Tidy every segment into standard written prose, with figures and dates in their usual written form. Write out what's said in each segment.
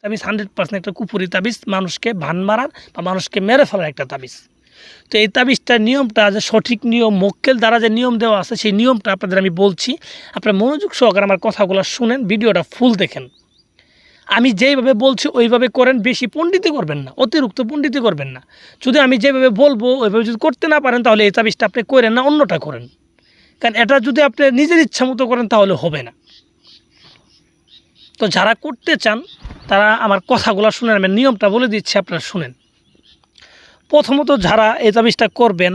তাবিজ 100% একটা কুফুরি তাবিজ, মানুষকে ভান মারার বা মানুষকে মেরে ফেলার একটা তাবিজ। তো এই তাবিজটার নিয়মটা যে সঠিক নিয়ম, মক্কেল দ্বারা যে নিয়ম দেওয়া আছে সেই নিয়মটা আপনাদের আমি বলছি। আপনারা মনোযোগ সহকারে আমার কথাগুলো শুনেন, ভিডিওটা ফুল দেখেন। আমি যেইভাবে বলছি ওইভাবে করেন, বেশি পণ্ডিতি করবেন না, অতিরিক্ত পণ্ডিতি করবেন না। যদি আমি যেভাবে বলবো ওইভাবে যদি করতে না পারেন তাহলে এই তাবিজটা আপনি করেন না, অন্যটা করেন। কারণ এটা যদি আপনি নিজের ইচ্ছা মতো করেন তাহলে হবে না। তো যারা করতে চান তারা আমার কথাগুলো শুনেন, আমি নিয়মটা বলে দিচ্ছি, আপনারা শুনেন। প্রথমত যারা এই তাবিজটা করবেন,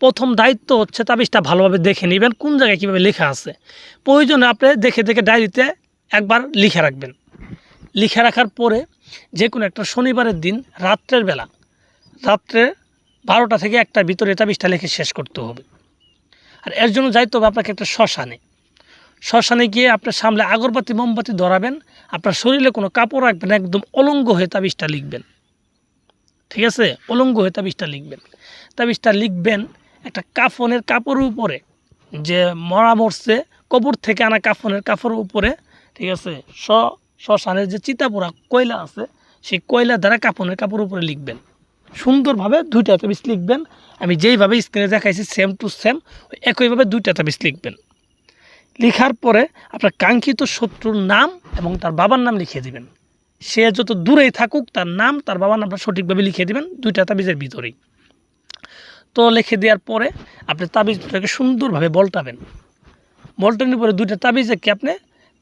প্রথম দায়িত্ব হচ্ছে তাবিজটা ভালোভাবে দেখে নেবেন কোন জায়গায় কীভাবে লেখা আছে। প্রয়োজনে আপনি দেখে দেখে ডায়েরিতে একবার লিখে রাখবেন। লিখে রাখার পরে যে কোনো একটা শনিবারের দিন রাত্রের বেলা, রাত্রে 12টা থেকে 1টার ভিতরে তাবিজটা লিখে শেষ করতে হবে। আর এর জন্য যাইতে হবে আপনাকে একটা শ্মশানে গিয়ে আপনার সামনে আগরবাতি মোমবাতি ধরাবেন, আপনার শরীরে কোনো কাপড় রাখবেন, একদম অলঙ্গ হয়ে তাবিজটা লিখবেন। ঠিক আছে, অলঙ্গ হয়ে তাবিজটা লিখবেন। তাবিজটা লিখবেন একটা কাফনের কাপড়ের উপরে, যে মরা মরছে কবর থেকে আনা কাফনের কাপড়ের উপরে। ঠিক আছে, শ্মশানের যে চিতাপোড়া কয়লা আছে সেই কয়লা দ্বারা কাফনের কাপড়ের উপরে লিখবেন। সুন্দরভাবে 2টা তাবিজ লিখবেন। আমি যেইভাবে স্ক্রিনে দেখাইছি সেম টু সেম একইভাবে 2টা তাবিজ লিখবেন। লেখার পরে আপনার কাঙ্ক্ষিত শত্রুর নাম এবং তার বাবার নাম লিখে দিবেন। সে যত দূরেই থাকুক তার নাম তার বাবার নামটা সঠিকভাবে লিখে দিবেন 2টা তাবিজের ভিতরেই। তো লিখে দেওয়ার পরে আপনি তাবিজটাকে সুন্দরভাবে বলটাবেন। বলটানোর পরে 2টা তাবিজকে আপনি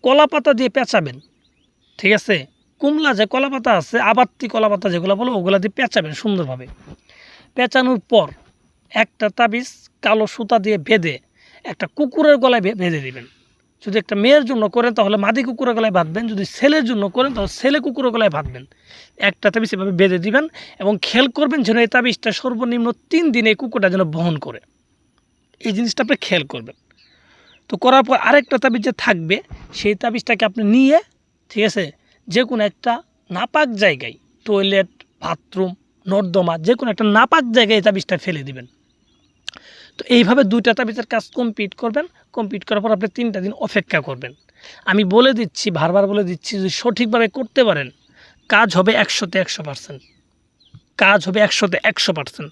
কলা পাতা দিয়ে পেঁচাবেন। ঠিক আছে, কুমলা যে কলা পাতা আছে, আবাত্তি কলা পাতা যেগুলো বলো, ওগুলা দিয়ে পেঁচাবেন সুন্দরভাবে। পেঁচানোর পর একটা তাবিজ কালো সুতা দিয়ে বেঁধে একটা কুকুরের গলায় বেঁধে দিবেন। যদি একটা মেয়ের জন্য করেন তাহলে মাদি কুকুরের গলায় বাঁধবেন, যদি ছেলের জন্য করেন তাহলে ছেলে কুকুরের গলায় বাঁধবেন। একটা তাবিজ এভাবে বেঁধে দিবেন এবং খেয়াল করবেন যেন এই তাবিজটা সর্বনিম্ন 3 দিন এই কুকুরটা যেন বহন করে। এই জিনিসটা আপনি খেয়াল করবেন। তো করার পর আরেকটা তাবিজ যে থাকবে সেই তাবিজটাকে আপনি নিয়ে, ঠিক আছে, যে কোনো একটা নাপাক জায়গায়, টয়লেট, বাথরুম, নর্দমা, যে কোনো একটা নাপাক জায়গায় এই তাবিজটা ফেলে দিবেন। তো এইভাবে 2টা তাবিজের কাজ কমপ্লিট করবেন। কমপ্লিট করার পর আপনি 3টা দিন অপেক্ষা করবেন। আমি বলে দিচ্ছি, বারবার বলে দিচ্ছি, যদি সঠিকভাবে করতে পারেন কাজ হবে 100-তে 100%, কাজ হবে 100-তে 100%।